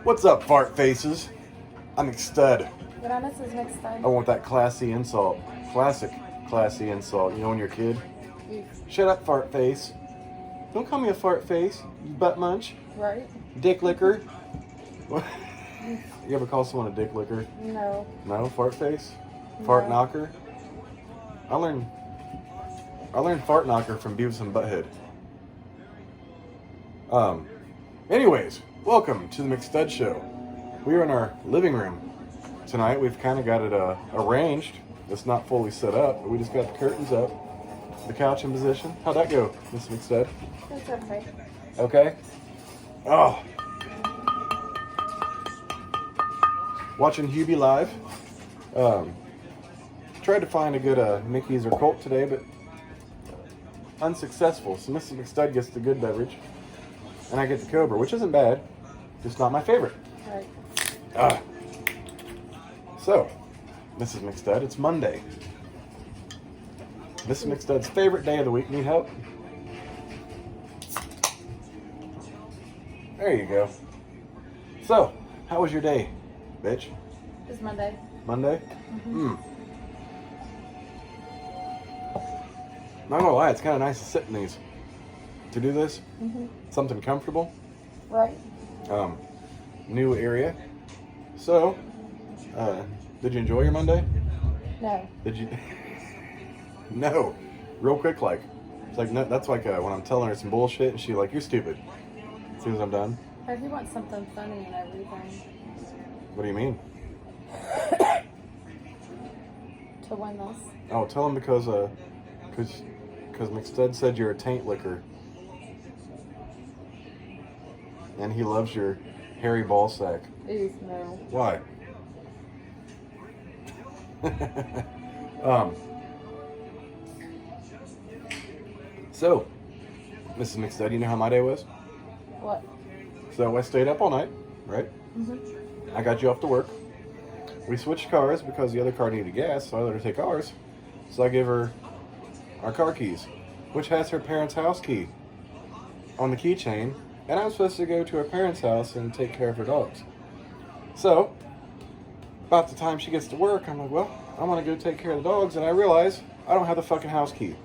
What's up, fart faces? I'm McStud. But I'm Mrs. McStud's. I want that classy insult. Classic classy insult. You know when you're a kid? Shut up, fart face. Don't call me a fart face, you butt munch. Right? Dick licker. What? You ever call someone a dick licker? No. No? Fart face? Fart No. knocker? I learned fart knocker from Beavis and Butthead. Anyways, welcome to the McStud Show. We are in our living room tonight. We've kind of got it arranged. It's not fully set up, but we just got the curtains up, the couch in position. How'd that go, Mr. McStud? It's okay. Okay? Oh. Watching Hubie live. Tried to find a good Mickey's or Colt today, but unsuccessful. So Mr. McStud gets the good beverage, and I get the Cobra, which isn't bad. Just not my favorite. Right. So, Mrs. McStud, it's Monday. Mrs. McStud's favorite day of the week. Need help? There you go. So, how was your day, bitch? It's Monday. Monday? Mm-hmm. Not gonna lie, it's kind of nice to sit in these. To do this. Mm-hmm. Something comfortable. Right. New area. So, did you enjoy your Monday? No. Did you? No. Real quick, like. It's like, no, that's like when I'm telling her some bullshit and she's like, you're stupid. As soon as I'm done. But he wants something funny and everything. What do you mean? To win this. Oh, tell him because McStud said you're a taint licker. And he loves your hairy ball sack. Ew, no. Why? So, Mrs. McStud, you know how my day was? What? So I stayed up all night, right? Mm-hmm. I got you off to work. We switched cars because the other car needed gas, so I let her take ours. So I gave her our car keys, which has her parents' house key on the keychain, and I'm supposed to go to her parents' house and take care of her dogs. So, about the time she gets to work, I'm like, well, I want to go take care of the dogs, and I realize I don't have the fucking house key.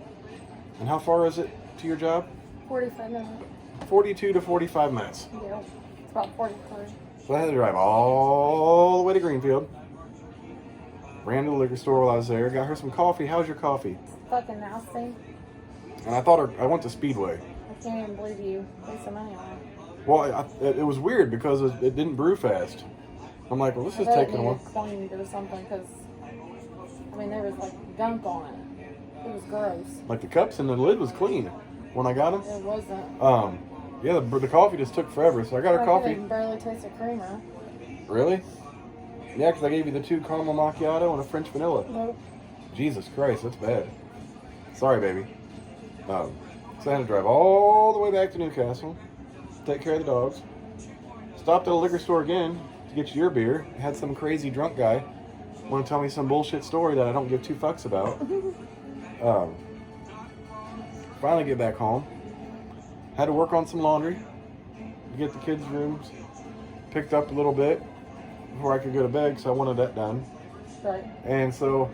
And how far is it to your job? 45 minutes. 42 to 45 minutes. Yeah. It's about 43. So I had to drive all the way to Greenfield. Ran to the liquor store while I was there. Got her some coffee. How's your coffee? Fucking nasty. And I went to Speedway. I can't even believe you wasted some money on it. Well, it was weird because it didn't brew fast. I'm like, well, this is taking a while. Cleaned or something because, I mean, there was like gunk on it. It was gross. Like the cups and the lid was clean when I got them. It wasn't. Yeah, the coffee just took forever. So I got her I coffee. couldn't barely taste the creamer. Really? Yeah, because I gave you the 2 caramel macchiato and a French vanilla. Nope. Jesus Christ, that's bad. Sorry, baby. So I had to drive all the way back to Newcastle, take care of the dogs. Stopped at a liquor store again to get you your beer. Had some crazy drunk guy want to tell me some bullshit story that I don't give 2 fucks about. Finally get back home. Had to work on some laundry to get the kids' rooms picked up a little bit before I could go to bed, so I wanted that done. Right. And so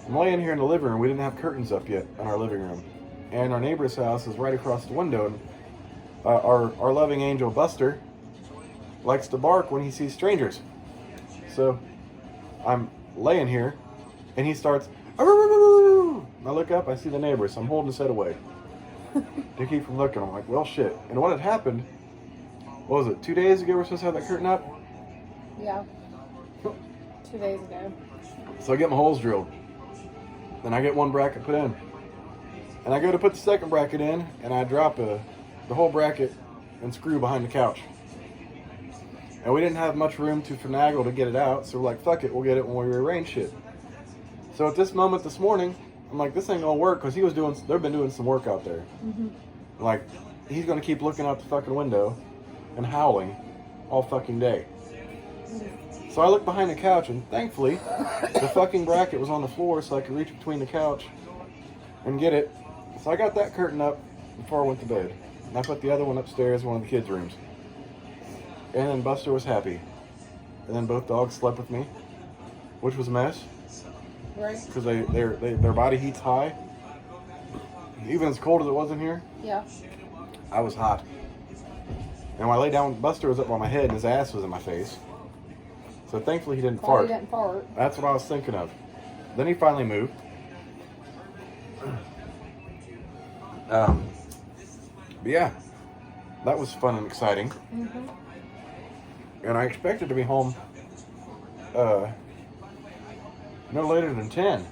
I'm laying here in the living room. We didn't have curtains up yet in our living room. And our neighbor's house is right across the window. And our loving angel Buster likes to bark when he sees strangers. So I'm laying here and he starts, "Arr!" I look up, I see the neighbor, so I'm holding his head away to keep from looking. I'm like, well, shit. And what had happened, what was it, 2 days ago we're supposed to have that curtain up? Yeah. 2 days ago. So I get my holes drilled. Then I get one bracket put in. And I go to put the second bracket in, and I drop the whole bracket and screw behind the couch. And we didn't have much room to finagle to get it out, so we're like, fuck it, we'll get it when we rearrange shit. So at this moment this morning, I'm like, this ain't gonna work, because they've been doing some work out there. Mm-hmm. Like, he's gonna keep looking out the fucking window and howling all fucking day. So I looked behind the couch, and thankfully, the fucking bracket was on the floor, so I could reach between the couch and get it. So I got that curtain up before I went to bed. And I put the other one upstairs in one of the kids' rooms. And then Buster was happy. And then both dogs slept with me, which was a mess. Right? Because their body heat's high. Even as cold as it was in here, Yeah. I was hot. And when I lay down, Buster was up on my head and his ass was in my face. So thankfully he didn't fart. He didn't fart. That's what I was thinking of. Then he finally moved. But yeah, that was fun and exciting. Mm-hmm. And I expected to be home no later than 10.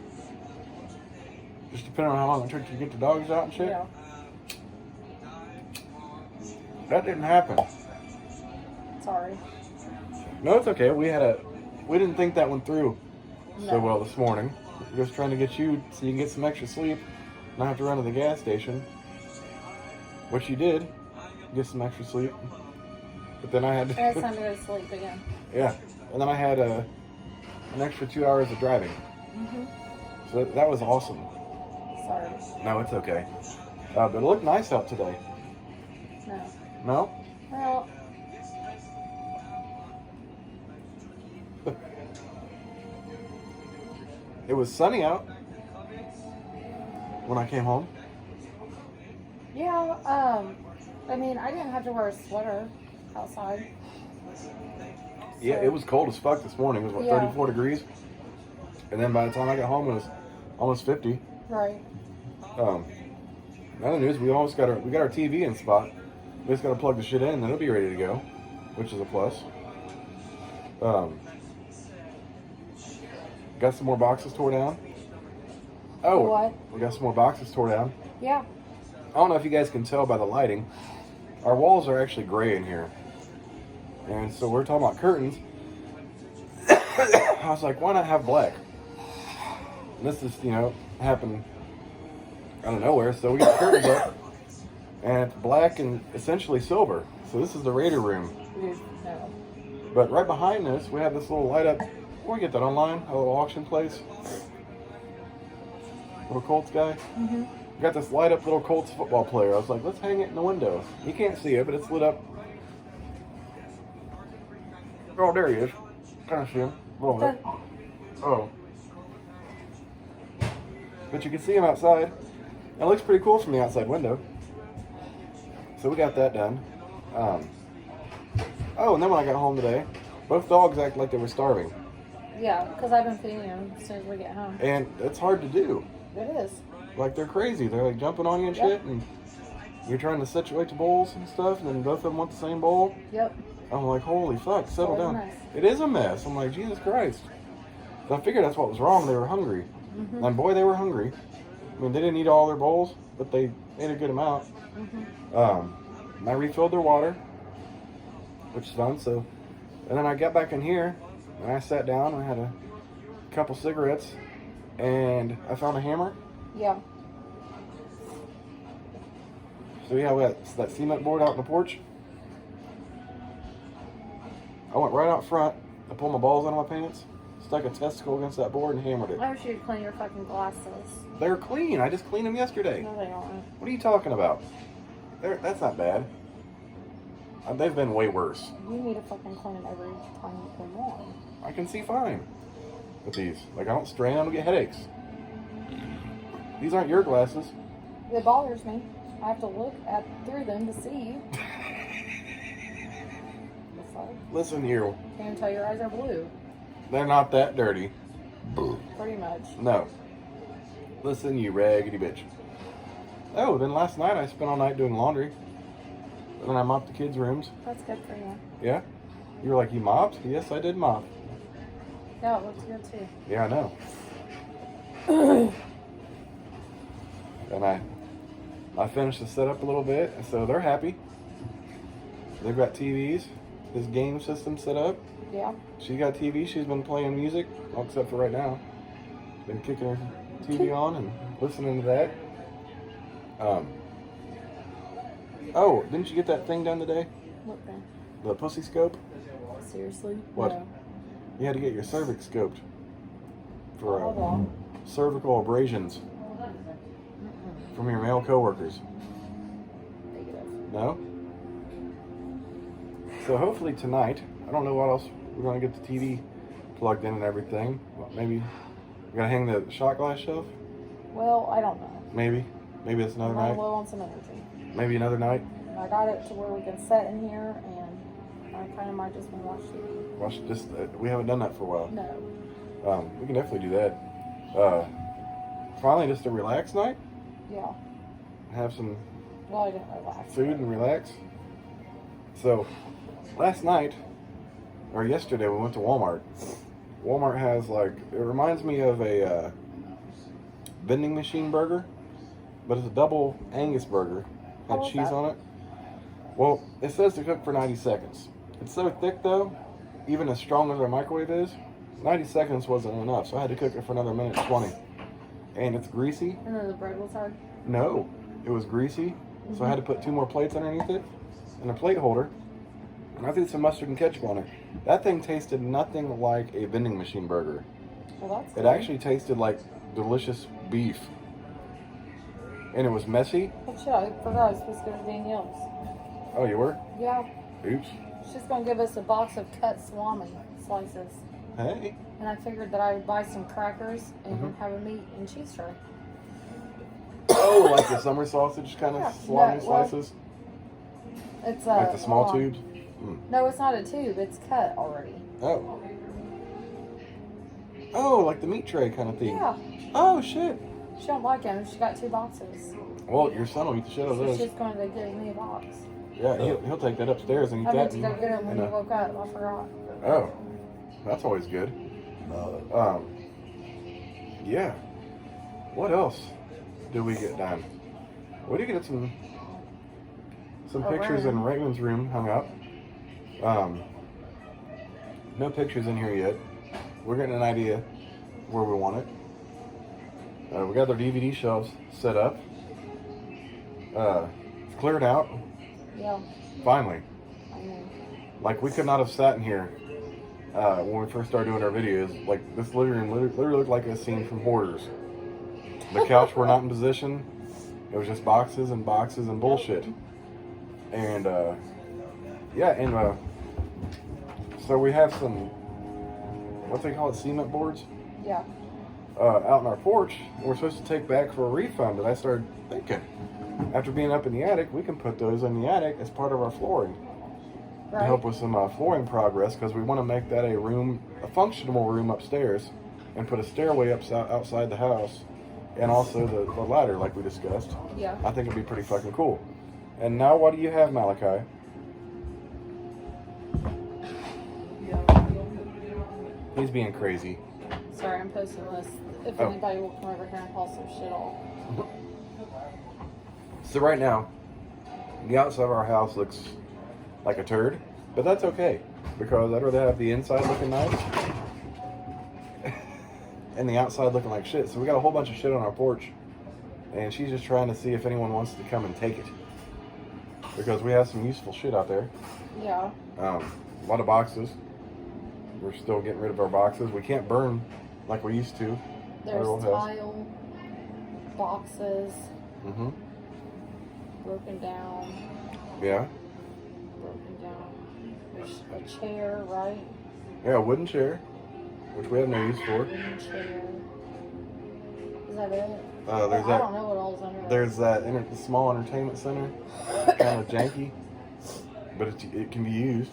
Just depending on how long it took to get the dogs out and shit. Yeah. That didn't happen. Sorry. No, it's okay. We didn't think that one through so No. well this morning. We're just trying to get you so you can get some extra sleep, not have to run to the gas station. Which you did, get some extra sleep. But then I had to. It's time to go to sleep again. Yeah, and then I had an extra 2 hours of driving. Mm-hmm. So that was awesome. Sorry. No, it's okay. But it looked nice out today. No. No? Well, It was sunny out when I came home. yeah, I mean, I didn't have to wear a sweater outside. Yeah, it was cold as fuck this morning. It was, what, Yeah. 34 degrees? And then by the time I got home, it was almost 50. Right. Another news, we got our TV in spot. We just got to plug the shit in, and it'll be ready to go, which is a plus. Got some more boxes tore down. Oh, What? we got some more boxes tore down. Yeah. I don't know if you guys can tell by the lighting. Our walls are actually gray in here. And so we're talking about curtains. I was like, why not have black? And this is, happened out of nowhere. So we got curtains up. And it's black and essentially silver. So this is the Raider room. Dude, no. But right behind this, we have this little light up. Where we get that online? A little auction place. Little Colts guy. Mm-hmm. We got this light up little Colts football player. I was like, let's hang it in the window. You can't see it, but it's lit up. Oh, there he is. Kind of see him a little bit. Oh. But you can see him outside. It looks pretty cool from the outside window. So we got that done. Oh, and then when I got home today, both dogs acted like they were starving. Yeah, because I've been feeding them as soon as we get home. And it's hard to do. It is. Like, they're crazy. They're like jumping on you and shit. And you're trying to situate the bowls and stuff. And then both of them want the same bowl. Yep. I'm like, holy fuck, settle It's a down. mess. It is a mess. I'm like, Jesus Christ. So I figured that's what was wrong. They were hungry. Mm-hmm. And boy, they were hungry. I mean, they didn't eat all their bowls, but they ate a good amount. Mm-hmm. And I refilled their water, which is fun. So, and then I got back in here, and I sat down, and I had a couple cigarettes, and I found a hammer. Yeah. So yeah, we got that cement board out on the porch. I went right out front, I pulled my balls out of my pants, stuck a testicle against that board and hammered it. I wish you'd clean your fucking glasses. They're clean. I just cleaned them yesterday. No, they aren't. What are you talking about? That's not bad. They've been way worse. You need to fucking clean them every time you put them on. I can see fine with these. Like, I don't strain, I don't get headaches. These aren't your glasses. It bothers me. I have to look through them to see. It's like, Listen here, can't even tell your eyes are blue. they're not that dirty. Pretty much. No. Listen, you raggedy bitch. Oh, then last night I spent all night doing laundry. And then I mopped the kids' rooms. That's good for you. Yeah? You were like, you mopped? Yes, I did mop. Yeah, it looks good too. Yeah, I know. And I finished the setup a little bit, and so they're happy. They've got TVs, this game system set up. Yeah. She got TV, she's been playing music, well, except for right now. Been kicking her TV on and listening to that. Oh, didn't you get that thing done today? What thing? The pussy scope? Seriously? What? No. You had to get your cervix scoped for Hold on. cervical abrasions from your male coworkers. Negative. No? So hopefully tonight, I don't know what else, we're going to get the TV plugged in and everything. Well, maybe we're going to hang the shot glass shelf? Well, I don't know. Maybe it's another I'm night. low on some energy. Maybe another night. I got it to where we can sit in here, and I kind of might just want to watch TV. Watch just we haven't done that for a while. No. We can definitely do that. Finally, just a relaxed night. Yeah. Have some Well, I didn't relax. food and relax. So, last night or yesterday, we went to Walmart. Walmart has it reminds me of a vending machine burger, but it's a double Angus burger. Had How is cheese that? on it. Well, it says to cook for 90 seconds. It's so thick though, even as strong as our microwave is, 90 seconds wasn't enough, so I had to cook it for another minute 20. And it's greasy. And then the bread was hard. No, it was greasy, so I had to put 2 more plates underneath it and a plate holder. And I threw some mustard and ketchup on it. That thing tasted nothing like a vending machine burger. Well, that's It good. actually tasted like delicious beef. And it was messy. Oh, shit, I forgot I was supposed to go to Danielle's. Oh, you were? Yeah. Oops. She's going to give us a box of cut salami slices. Hey. And I figured that I would buy some crackers and Mhm. have a meat and cheese tray. Oh, like the summer sausage kind of Yeah, salami yeah, well, slices? It's Like the small hold on. tubes? Mm. No, it's not a tube. It's cut already. Oh. Oh, like the meat tray kind of thing. Yeah. Oh, shit. She don't like them. She got 2 boxes. Well, your son will eat the shit out of So those. she's going to give me a box. Yeah, he'll take that upstairs and eat I that. meant to go get them when and, you woke up. I forgot. Oh, that's always good. Yeah. What else did we get done? We did get some A pictures room. in Raymond's room hung up. No pictures in here yet. We're getting an idea where we want it. We got our DVD shelves set up. Cleared out. Yeah. Finally. I know. Like, we could not have sat in here when we first started doing our videos. Like, this living room literally looked like a scene from Hoarders. The couch were not in position. It was just boxes and boxes and bullshit. And, so we have some, what they call it, cement boards, Yeah. out on our porch. We're supposed to take back for a refund. And I started thinking, after being up in the attic, we can put those in the attic as part of our flooring. To help with some flooring progress, because we want to make that a functional room upstairs, and put a stairway outside the house, and also the ladder like we discussed. Yeah. I think it'd be pretty fucking cool. And now, what do you have, Malachi? He's being crazy. Sorry, I'm posting this. If Oh. anybody will come over here and haul some shit off. So right now, the outside of our house looks like a turd, but that's okay, because I'd rather have the inside looking nice and the outside looking like shit. So we got a whole bunch of shit on our porch, and she's just trying to see if anyone wants to come and take it, because we have some useful shit out there. Yeah. A lot of boxes. We're still getting rid of our boxes. We can't burn like we used to. There's old house. tile, boxes, Mm-hmm. broken down. Yeah. There's a chair, right? Yeah, a wooden chair, which we have no use for. Wooden chair. Is that it? There's I that. don't know what all's under There's that the small entertainment center, kind of janky, but it can be used.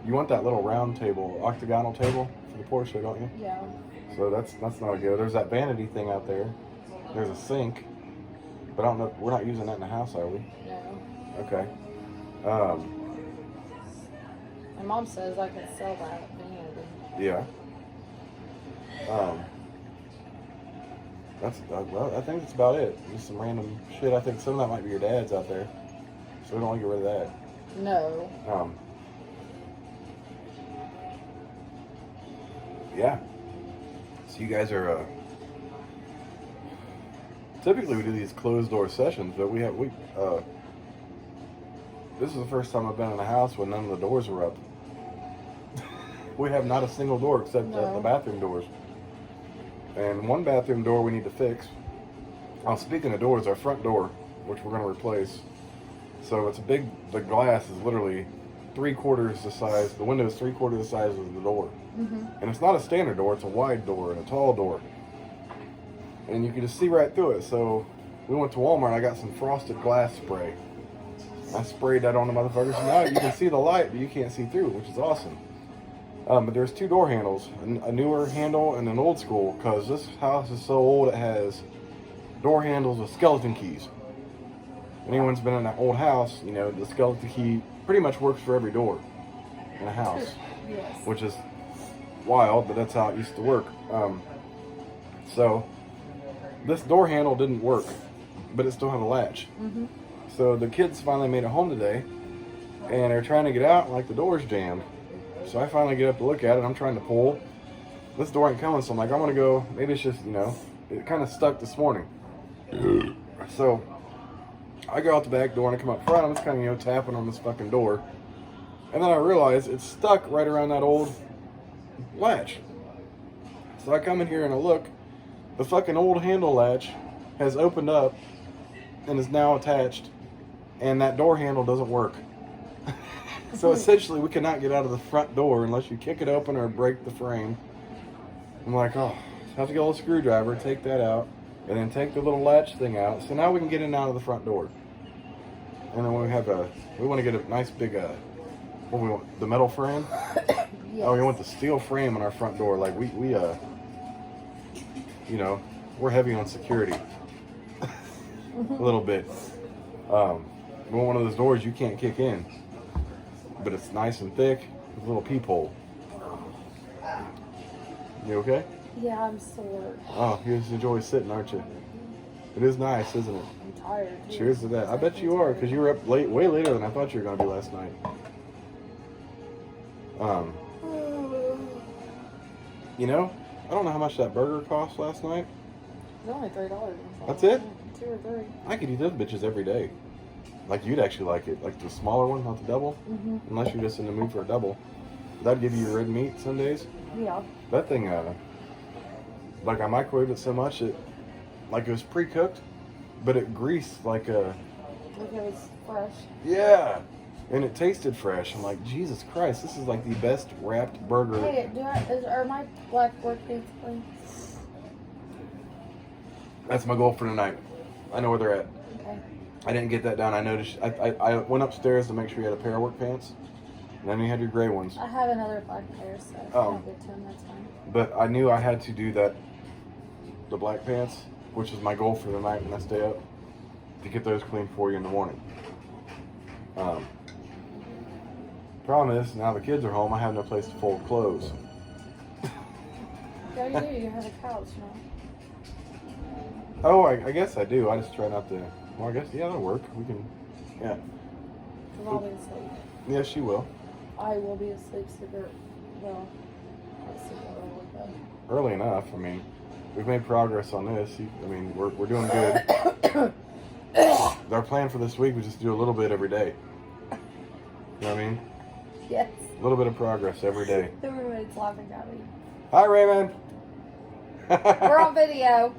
You want that little round table, octagonal table for the porch, don't you? Yeah. So that's not a good. There's that vanity thing out there. There's a sink, but I don't know. We're not using that in the house, are we? No. Okay. My mom says I can sell that vanity. Yeah. Well, I think that's about it. Just some random shit. I think some of that might be your dad's out there, so we don't want to get rid of that. No. Yeah. So you guys are, typically we do these closed door sessions, but this is the first time I've been in a house when none of the doors were up. We have not a single door except the bathroom doors. And one bathroom door we need to fix. Speaking of doors, our front door, which we're going to replace, So it's a big, the glass is literally 3/4 the size, the window is 3/4 the size of the door. Mm-hmm. And it's not a standard door, it's a wide door and a tall door. And you can just see right through it. So we went to Walmart and I got some frosted glass spray. I sprayed that on the motherfuckers, and now you can see the light, but you can't see through, which is awesome. But there's 2 door handles, a newer handle and an old school, because this house is so old it has door handles with skeleton keys. Anyone's been in an old house, you know, the skeleton key pretty much works for every door in a house. Yes. Which is wild, but that's how it used to work. So this door handle didn't work, but it still had a latch. Mm-hmm. So the kids finally made it home today, and they're trying to get out, and like the door's jammed. So I finally get up to look at it. I'm trying to pull. This door ain't coming, so I'm like, I'm gonna go. Maybe it's just, you know, it kind of stuck this morning. So I go out the back door and I come up front. I'm just kind of, you know, tapping on this fucking door, and then I realize it's stuck right around that old latch. So I come in here and I look. The fucking old handle latch has opened up and is now attached, and that door handle doesn't work. So essentially we cannot get out of the front door unless you kick it open or break the frame. I'm like, oh, have to get a little screwdriver, take that out, and then take the little latch thing out. So now we can get in and out of the front door. And then we want to get a nice big, what we want, the metal frame? Yes. Oh, we want the steel frame on our front door. Like we you know, we're heavy on security. A little bit. We want one of those doors you can't kick in, but it's nice and thick with a little peephole. You okay? Yeah, I'm sore. Oh, you just enjoy sitting, aren't you? It is nice, isn't it? I'm tired. Too. Cheers to that. I bet you are, because you were up late, way later than I thought you were going to be last night. You know, I don't know how much that burger cost last night. It's only $3. That's it? 2 or 3. I could eat those bitches every day. Like, you'd actually like it. Like the smaller one, not the double. Mm-hmm. Unless you're just in the mood for a double. That'd give you your red meat some days. Yeah. That thing, like I microwaved it so much, it was pre-cooked, but it greased like a... Like it was fresh. Yeah. And it tasted fresh. I'm like, Jesus Christ, this is like the best wrapped burger. Hey, are my black work pants clean? That's my goal for tonight. I know where they're at. Okay. I didn't get that down. I noticed. I went upstairs to make sure you had a pair of work pants, and then you had your gray ones. I have another black pair, so if Oh. you don't get to them, that's fine. But I knew I had to do that, the black pants, which is my goal for the night when I stay up, to get those clean for you in the morning. Problem is, now the kids are home, I have no place to fold clothes. Yeah, you do. You have a couch, no? Oh, I guess I do. I just try not to. Well, I guess, yeah, that'll work. We can, yeah. Because I'll be asleep. Yeah, she will. I will be asleep super, well, I'll sleep early, but... Early enough. I mean, we've made progress on this. I mean, we're doing good. Our plan for this week was just to do a little bit every day. You know what I mean? Yes. A little bit of progress every day. The roommate's laughing at me. Hi, Raymond. We're on video.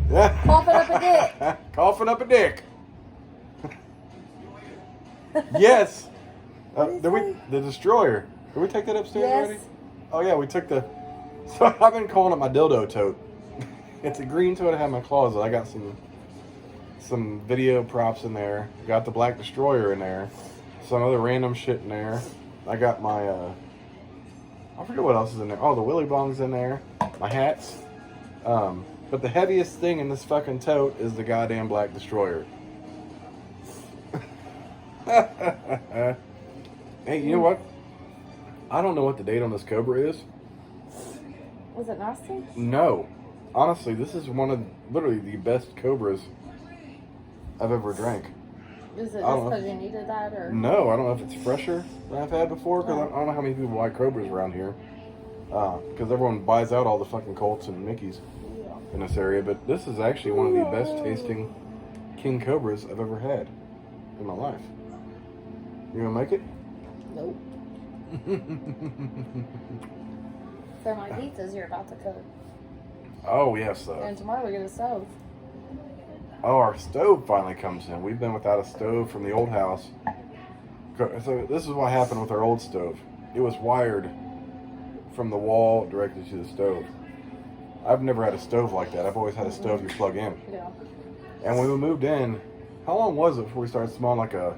Yeah. Coughing up a dick. Coughing up a dick. Yes. The destroyer. Did we take that upstairs Yes. already? Oh yeah, we took the. So I've been calling it my dildo tote. It's a green tote I have in my closet. I got some video props in there. Got the black destroyer in there. Some other random shit in there. I got my I forget what else is in there. Oh, the Willy Bongs in there. My hats. But the heaviest thing in this fucking tote is the goddamn black destroyer. Hey, you know what? I don't know what the date on this Cobra is. Was it nasty? No. Honestly, this is one of literally the best Cobras I've ever drank. Is it I don't just know. because you needed that, or? No, I don't know if it's fresher than I've had before, because I don't know how many people buy Cobras around here. Because everyone buys out all the fucking Colts and Mickeys Yeah. in this area. But this is actually one of the best tasting King Cobras I've ever had in my life. You gonna make it? Nope. They're my pizzas you're about to cook. Oh, yes. And tomorrow we get a stove. Oh, our stove finally comes in. We've been without a stove from the old house. So this is what happened with our old stove. It was wired from the wall directly to the stove. I've never had a stove like that. I've always had a stove you plug in. Yeah. And when we moved in, how long was it before we started smelling like a...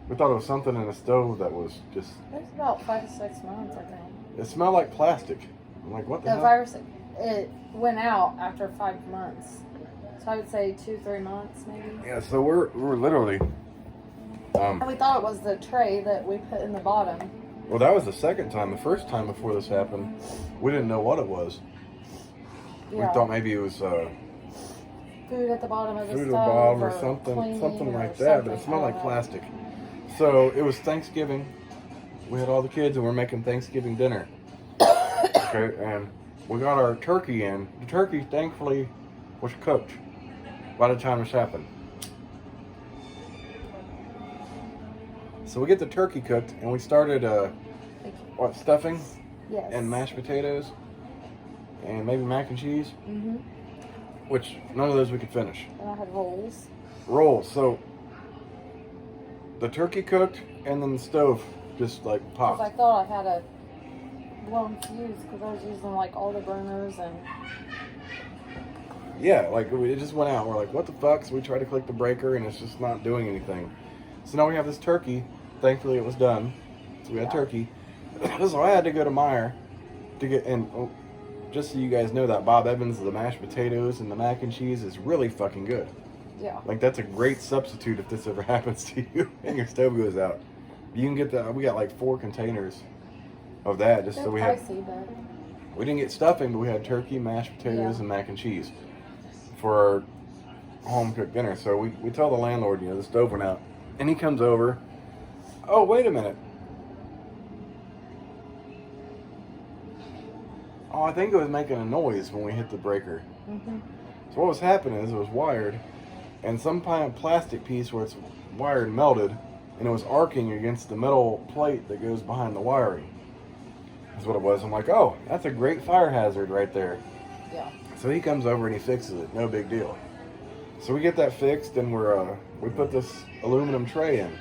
We thought it was something in the stove that was just... It was about 5 to 6 months, I think. It smelled like plastic. I'm like, what the hell? The virus, it went out after 5 months. So I would say 2-3 months, maybe. Yeah, so we're literally... And we thought it was the tray that we put in the bottom. Well, that was the second time. The first time before this happened, we didn't know what it was. Yeah. We thought maybe it was Food at the bottom of the food at stove, the bottom or cleaning something like or that, but it something. smelled like plastic. So it was Thanksgiving. We had all the kids and we're making Thanksgiving dinner. Okay, and we got our turkey in. The turkey, thankfully, was cooked by the time this happened. So we get the turkey cooked and we started stuffing Yes. and mashed potatoes and maybe mac and cheese, Mm-hmm. which none of those we could finish. And I had rolls. Rolls. So the turkey cooked and then the stove just like Because I popped. thought I had a blown fuse because I was using like all the burners and Yeah, like it just went out. We're like, what the fuck? So we tried to click the breaker and it's just not doing anything. So now we have this turkey. Thankfully it was done. So we had turkey. So I had to go to Meijer to get in. Oh, just so you guys know that Bob Evans, the mashed potatoes and the mac and cheese is really fucking good. yeah. Like that's a great substitute if this ever happens to you and your stove goes out. You can get that. We got like 4 containers of that just They're so we pricey, but we didn't get stuffing, but we had turkey, mashed potatoes, and mac and cheese for our home cooked dinner. So we tell the landlord, the stove went out, and he comes over. Oh, wait a minute. Oh, I think it was making a noise when we hit the breaker. mm-hmm. So what was happening is it was wired, and some kind of plastic piece where it's wired melted, and it was arcing against the metal plate that goes behind the wiring. That's what it was. I'm like, oh, that's a great fire hazard right there. Yeah. So he comes over and he fixes it. No big deal. So we get that fixed, and we put this aluminum tray in,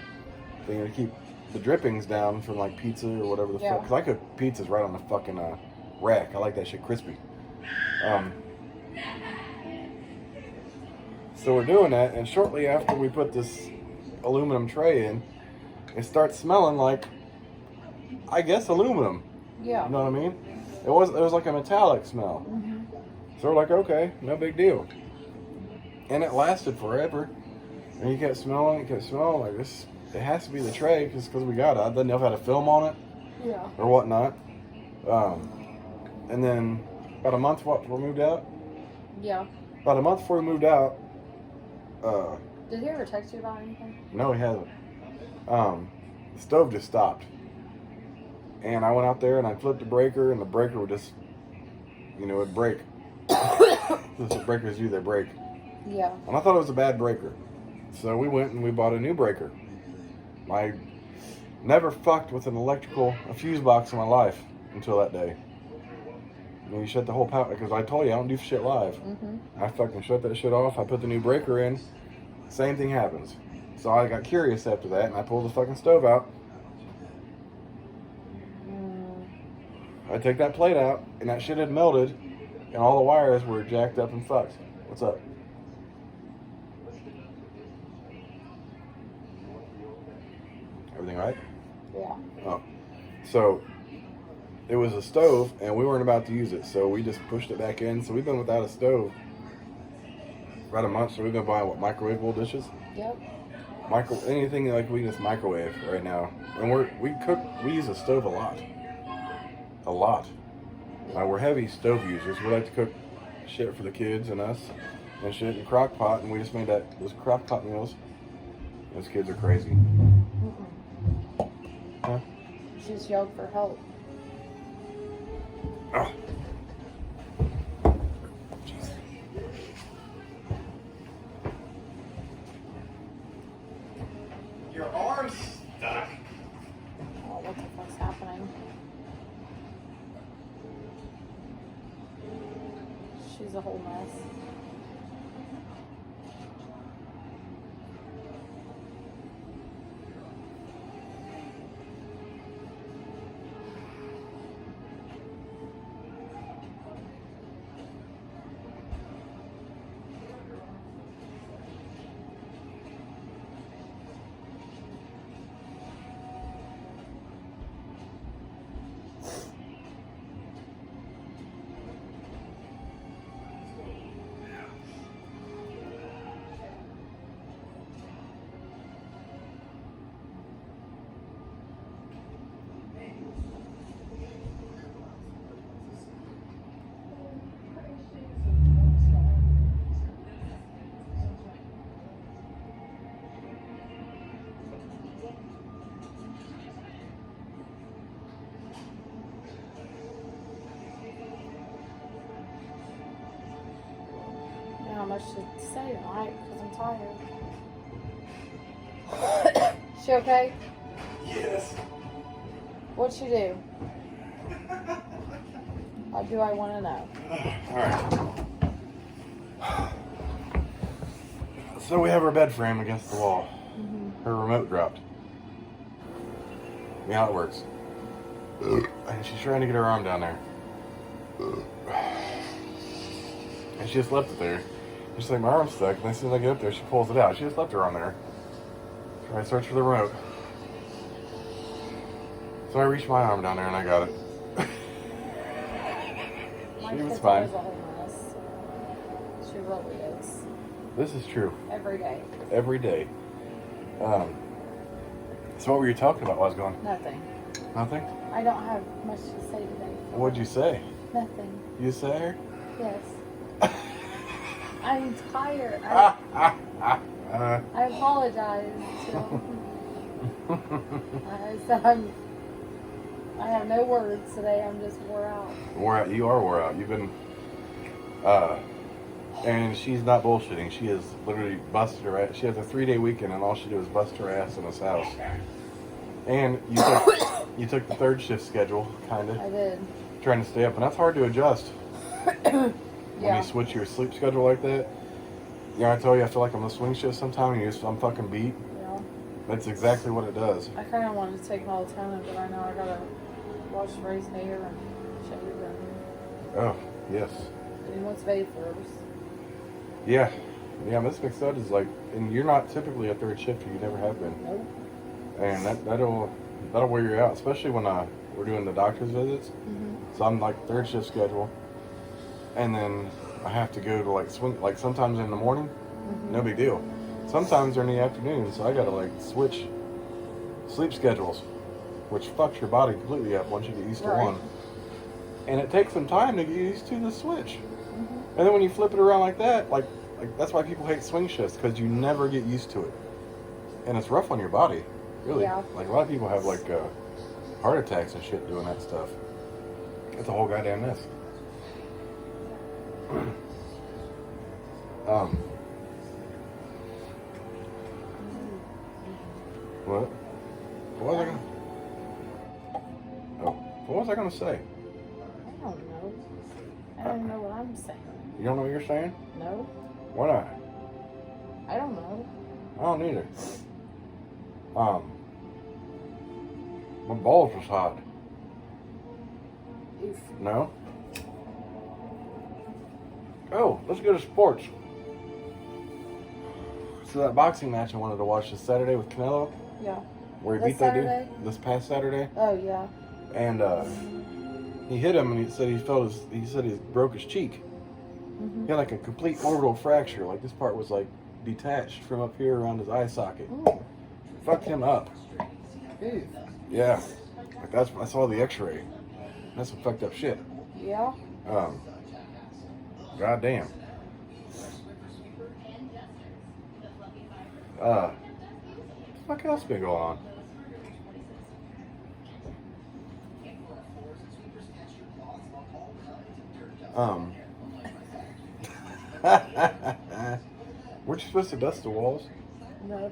thing to keep the drippings down from like pizza or whatever the fuck. Because I cook pizzas right on the fucking rack. I like that shit crispy. So we're doing that, and shortly after we put this aluminum tray in, it starts smelling like, I guess, aluminum. Yeah. You know what I mean? It was like a metallic smell. Mm-hmm. So we're like, okay, no big deal. And it lasted forever. And you kept smelling, like this. It has to be the tray because we got it. I didn't know if it had a film on it Yeah. or whatnot. And then about a month before we moved out. Yeah. About a month before we moved out. Did he ever text you about anything? No, he hasn't. The stove just stopped. And I went out there and I flipped the breaker, and the breaker would just, it'd break. That's what breakers do, they break. Yeah. And I thought it was a bad breaker. So we went and we bought a new breaker. I never fucked with a fuse box in my life until that day. You shut the whole power, because I told you I don't do shit live. Mm-hmm. I fucking shut that shit off. I put the new breaker in. Same thing happens. So I got curious after that, and I pulled the fucking stove out. I take that plate out, and that shit had melted, and all the wires were jacked up and fucked. What's up? Everything right? Yeah. Oh. So, it was a stove, and we weren't about to use it, so we just pushed it back in. So we've been without a stove about a month, so we've been buying, microwavable dishes? Yep. Anything like we can just microwave right now. And we use a stove a lot. A lot. We're heavy stove users. We like to cook shit for the kids and us and shit in crock pot, and we just made those crock pot meals. Those kids are crazy. Mm-mm. Huh? She just yelled for help. Oh. Your arm's stuck. Oh, what the fuck's happening? She's a whole mess. much to say tonight because I'm tired. She okay? Yes. What'd she do? Or do I want to know? Alright. So we have her bed frame against the wall. Mm-hmm. Her remote dropped. You know how it works. And she's trying to get her arm down there. And she just left it there. She's like, my arm's stuck. And as soon as I get up there, she pulls it out. She just left her arm there. Try to search for the remote. So I reached my arm down there and I got it. My She was kid's fine. always a whole mess. She really is. This is true. Every day. Every day. So what were you talking about while I was gone? Nothing. Nothing? I don't have much to say today. What'd you say? Nothing. You say her? Yes. I'm tired. I apologize. I said I have no words today. I'm just wore out. You are wore out. You've been, and she's not bullshitting. She has literally busted her ass. She has a 3-day weekend, and all she did was bust her ass in this house. And you took the third shift schedule, kind of. I did. Trying to stay up, and that's hard to adjust. When Yeah. you switch your sleep schedule like that. You know, I tell you, I feel like I'm on a swing shift sometime, and I'm fucking beat. Yeah. That's exactly what it does. I kind of wanted to take melatonin, but I know I gotta wash Ray's hair and shave him. Oh, yes. And he wants bathe first. Yeah. Yeah, Miss McStud is like, and you're not typically a third shifter. You never have been. Nope. And that'll wear you out, especially when we're doing the doctor's visits. Mm-hmm. So I'm like third shift schedule, and then I have to go to like swing, like sometimes in the morning, Mm-hmm. no big deal. Sometimes they're in the afternoon, so I gotta like switch sleep schedules, which fucks your body completely up once you get used to Right. one. And it takes some time to get used to the switch. Mm-hmm. And then when you flip it around like that, like that's why people hate swing shifts, because you never get used to it, and it's rough on your body, really. Yeah. Like a lot of people have like heart attacks and shit doing that stuff. It's a whole goddamn mess. What? What was I gonna? Oh, what was I gonna say? I don't know. I don't know what I'm saying. You don't know what you're saying? No, Why not? I don't know. I don't either. My balls was hot. Oof. No? Oh, let's go to sports. So that boxing match I wanted to watch this Saturday with Canelo, Yeah. where he This beat that Saturday? dude this past Saturday, Oh yeah. and he hit him, and he said he broke his cheek. Mm-hmm. He had like a complete orbital fracture. Like this part was like detached from up here around his eye socket. Ooh. Fucked him up. Oof. Yeah, like I saw the X-ray. That's some fucked up shit. Yeah. Goddamn. What the fuck else been going on? Weren't you supposed to dust the walls? No.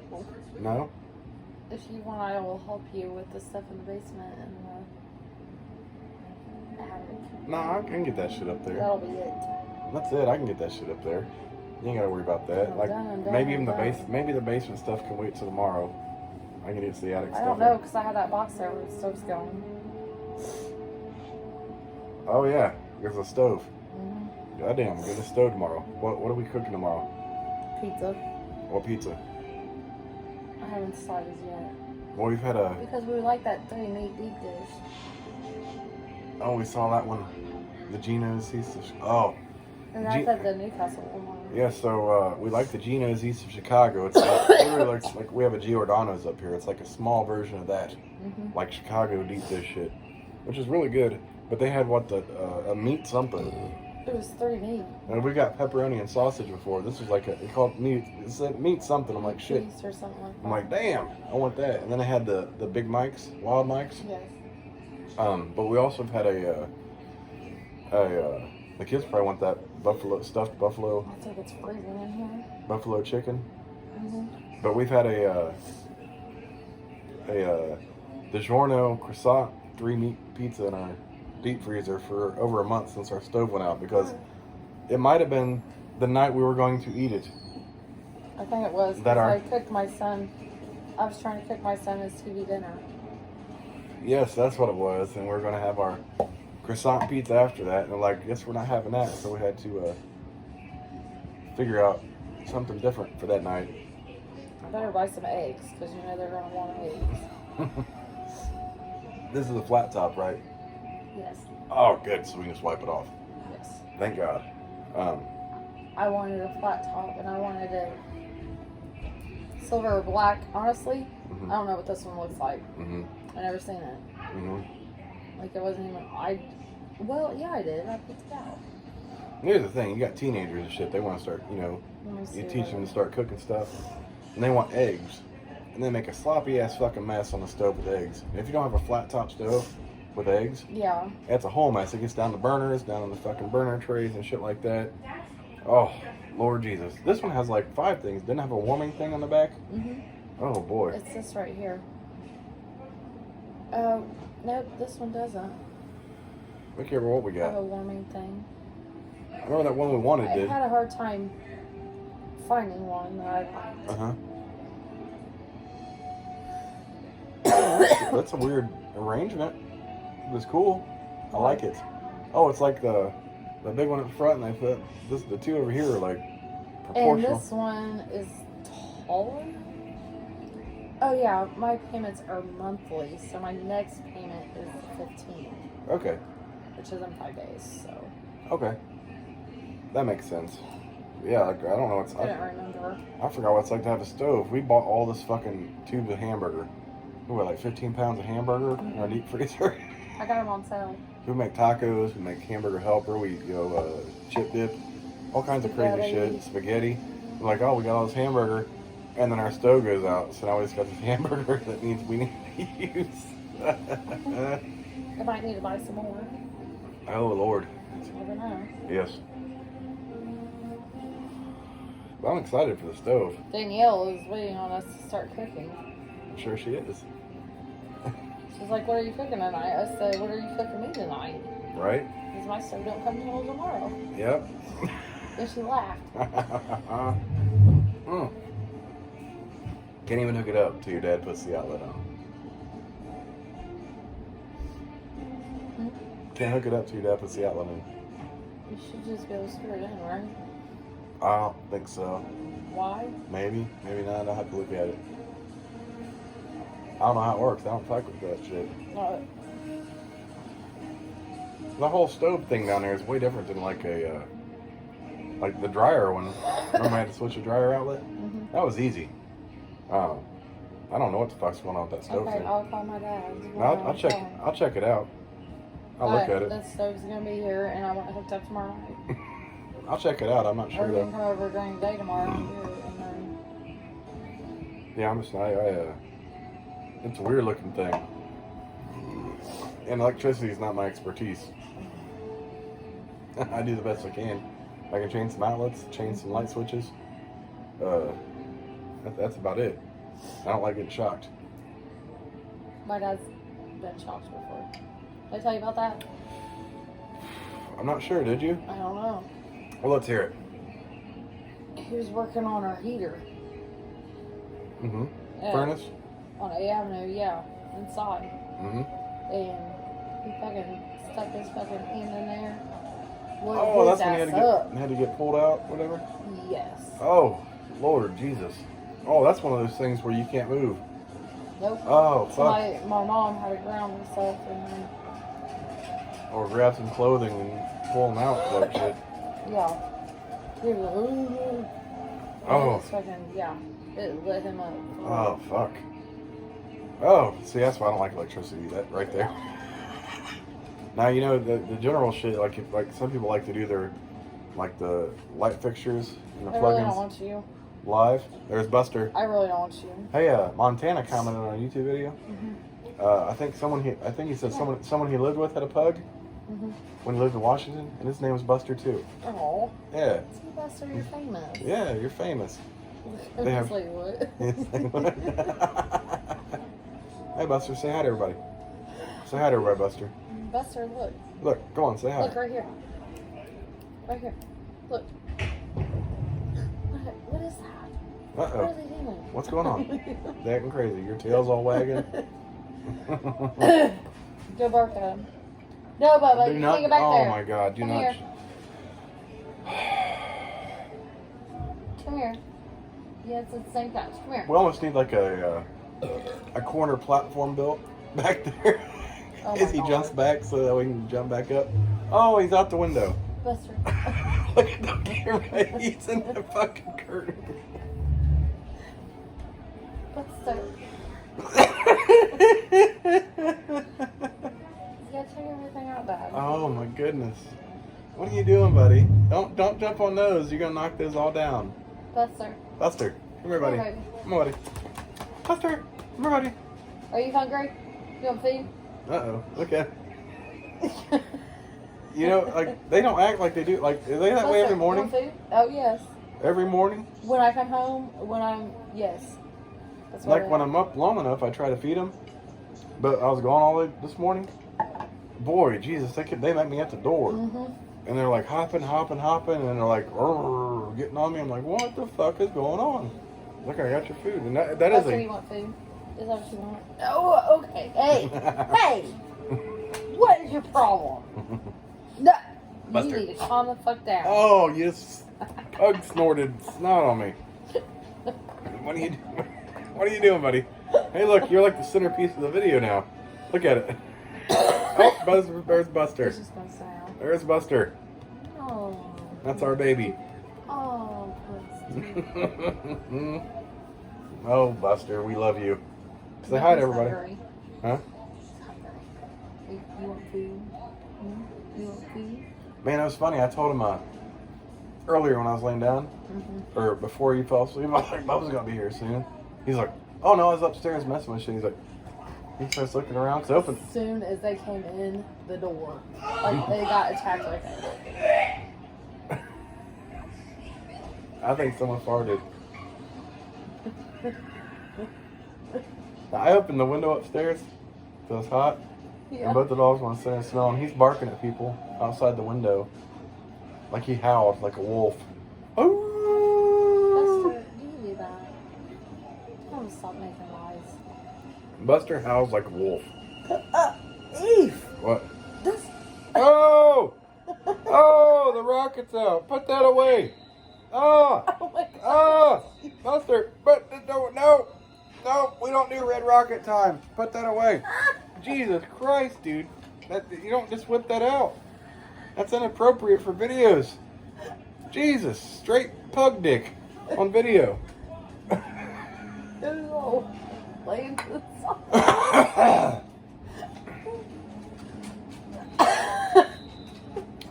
No? If you want, I will help you with the stuff in the basement and the attic. No, I can get that shit up there. That'll be it. That's it. I can get that shit up there. You ain't gotta worry about that. I'm Like done, maybe even I'm done. maybe the basement stuff can wait till tomorrow. I can get to the attic I stuff. don't know because I had that box there where the stove's going. Oh yeah, there's a stove. Mm-hmm. Goddamn, get a stove tomorrow. What are we cooking tomorrow? Pizza. What pizza? I haven't decided yet. Well, we've had a. Because we like that 3-meat deep dish. Oh, we saw that one. The Geno's East of. Oh. And I said the Newcastle one. Yeah, so we like the Geno's East of Chicago. It's literally like we have a Giordano's up here. It's like a small version of that, Mm-hmm. like Chicago deep dish shit, which is really good. But they had what a meat something. It was 3-meat. And we got pepperoni and sausage before. This was like it called meat. It said meat something. I'm like shit. Cheese or something like that. I'm like damn, I want that. And then I had the big mics, wild mics. Yes. But we also have had the kids probably want that stuffed buffalo, I think it's freezing in here. buffalo chicken. Mhm. But we've had a DiGiorno croissant 3-meat pizza in our deep freezer for over a month since our stove went out because it might have been the night we were going to eat it. I think it was. That I cooked my son. I was trying to cook my son his TV dinner. Yes, that's what it was, and we were going to have our croissant pizza after that, and they're like, guess we're not having that, so we had to figure out something different for that night. I better buy some eggs because you know they're going to want eggs. This is a flat top, right? Yes. Oh, good, so we can just wipe it off. Yes. Thank God. I wanted a flat top and I wanted a silver or black. Honestly, I don't know what this one looks like. I never seen it. Like it wasn't even. Well, yeah, I did. I picked it out. Here's the thing: you got teenagers and shit. They want to start, you teach them to start cooking stuff, and they want eggs, and they make a sloppy ass fucking mess on the stove with eggs. And if you don't have a flat top stove with eggs, yeah, that's a whole mess. It gets down the burners, down on the fucking burner trays and shit like that. Oh, Lord Jesus! This one has like 5 things. Didn't it have a warming thing on the back. Oh boy. It's this right here. Nope, this one doesn't. Be careful what we got. Have a warming thing. I remember that one we wanted did. I had a hard time finding one that I liked. That's a weird arrangement. It was cool. I like it. Oh, it's like the big one up front, and I thought the 2 over here are like proportional. And this one is taller. Oh yeah, my payments are monthly, so my next payment is the 15th. Okay. Which is in 5 days, so. Okay. That makes sense. Yeah, like I don't know I don't remember. I forgot what it's like to have a stove. We bought all this fucking tubes of hamburger. What, like 15 pounds of hamburger in our deep freezer? I got them on sale. We make tacos, we make hamburger helper, we chip dip, all kinds of crazy shit, spaghetti. We're like, oh, we got all this hamburger, and then our stove goes out, so now we just got this hamburger that we need to use. I might need to buy some more. Oh, Lord. You never know. Yes. But I'm excited for the stove. Danielle is waiting on us to start cooking. I'm sure she is. She's like, what are you cooking tonight? I said, what are you cooking me tonight? Right? Because my stove don't come until tomorrow. Yep. Then she laughed. Can't even hook it up till your dad puts the outlet on. Can't hook it up till your dad puts the outlet in. You should just be able to screw it in, right? I don't think so. Why? Maybe. Maybe not. I'll have to look at it. I don't know how it works. I don't fuck with that shit. No. The whole stove thing down there is way different than like a like the dryer one. Remember I had to switch a dryer outlet? That was easy. I don't know what the fuck's going on with that stove Okay, thing. I'll call my dad. I'll check it out. I'll look at it. That stove's gonna be here, and I want it hooked up tomorrow night. I'll check it out. I'm not Or sure we can though. come over during the day tomorrow and do it, and then. Yeah, I'm just it's a weird looking thing. And electricity is not my expertise. I do the best I can. I can change some outlets, change some light switches. That's about it. I don't like getting shocked. My dad's been shocked before. Did I tell you about that? I'm not sure, did you? I don't know. Well, let's hear it. He was working on our heater. Furnace? On A Avenue, yeah, inside. And he fucking stuck his fucking hand in there. Oh, that's when he had to get pulled out, whatever? Yes. Oh, Lord Jesus. Oh, that's one of those things where you can't move. Nope. Oh, fuck. So my mom had to ground herself and then. Or grab some clothing and pull them out like shit. Yeah. He was Oh. fucking, yeah. It lit him up. Oh, fuck. Oh, see, that's why I don't like electricity. That right there. Now, you know, the general shit, like some people like to do their, like the light fixtures and the I really plugins don't want you. live. There's Buster. I really don't want you. Hey, Montana commented on a YouTube video. I think he said someone he lived with had a pug. when he lived in Washington, and his name was Buster too. Oh. Yeah. See, Buster, you're famous. Yeah, you're famous. They have. Like what? Hey, Buster, say hi to everybody. Say hi to everybody, Buster. Buster, look. Look, come on, say hi. Look right here. Right here. Look. What is that? What are they doing? What's going on? They're acting crazy. Your tail's all wagging. Go bark at him. No, Bubba, you can't get back there. Oh my God, do Come not. Here. Come here. Yeah, it's the same couch. Come here. We almost need like a corner platform built back there. Oh As he jumps back so that we can jump back up. Oh, he's out the window. Buster. Look at the camera. He's in the fucking curtain. Buster. You gotta check everything out, Dad. Oh my goodness. What are you doing, buddy? Don't jump on those. You're gonna knock those all down. Buster. Buster, come here, buddy. Come on, buddy. Buster, come here, buddy. Are you hungry? You want food? Uh-oh. Look at. You know, like they don't act like they do. Like, are they that way every morning? You want food? Oh yes. Every morning? When I come home, yes. That's what Like when I'm up long enough, I try to feed them. But I was gone all day this morning. Boy, Jesus, they make me at the door. And they're like hopping, and then they're like getting on me. I'm like, what the fuck is going on? Look, I got your food, and that is a. You want food? Is that what you want? Oh, okay. Hey, hey, what is your problem? No, you need to calm the fuck down. Oh, you just pug snorted snot on me. What are you doing? What are you doing, buddy? Hey, look, you're like the centerpiece of the video now. Look at it. Oh, there's Buster. It's just gonna sound. There's Buster. Oh. That's our baby. Oh, Oh, Buster, we love you. Say hi to everybody. Hungry. Huh? You want food? You want food? Man, it was funny. I told him earlier when I was laying down, or before he fell asleep, I was like, Bubba's gonna be here soon. He's like, oh no, I was upstairs messing with shit. He's like, he starts looking around. It's open. As soon as they came in the door, like they got attacked like that. I think someone farted. I opened the window upstairs, so it's hot, and both the dogs want to sit there and smell, and he's barking at people outside the window, like he howled like a wolf. Oh! Buster, do you do that? I'm gonna stop making lies. Buster howls like a wolf. Eve! What? This... Oh! Oh, the rocket's out. Put that away. Oh! Oh my God. Oh! Buster, but no, we don't do red rocket time. Put that away. Jesus Christ, dude. You don't just whip that out. That's inappropriate for videos. Jesus, straight pug dick on video. Ew. Laying to the side.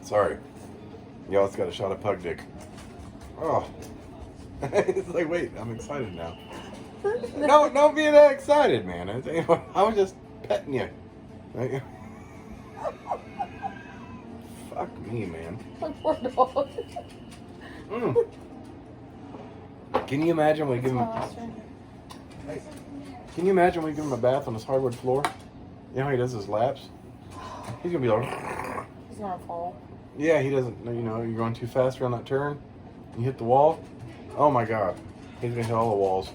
Sorry. Y'all just got a shot of pug dick. Oh. It's like, wait, I'm excited now. No, don't be that excited, man. I was just petting you. Fuck me, man. Poor dog. Can you imagine when we give him? Can you imagine when we give him a bath on this hardwood floor? You know how he does his laps? He's gonna be like. He's gonna fall. Yeah, he doesn't. You know, you're going too fast around that turn. You hit the wall. Oh my God, he's gonna hit all the walls.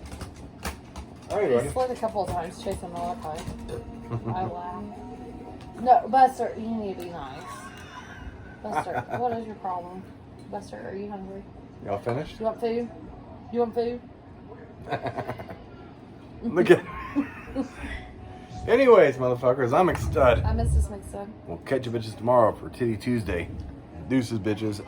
All right, buddy. He slid a couple of times chasing the left eye. I laughed. No, Buster, you need to be nice. Buster, what is your problem? Buster, are you hungry? Y'all finished? You want food? You want food? Look at. Anyways, motherfuckers, I'm McStud. I miss this McStud. We'll catch you bitches tomorrow for Titty Tuesday. Deuces, bitches.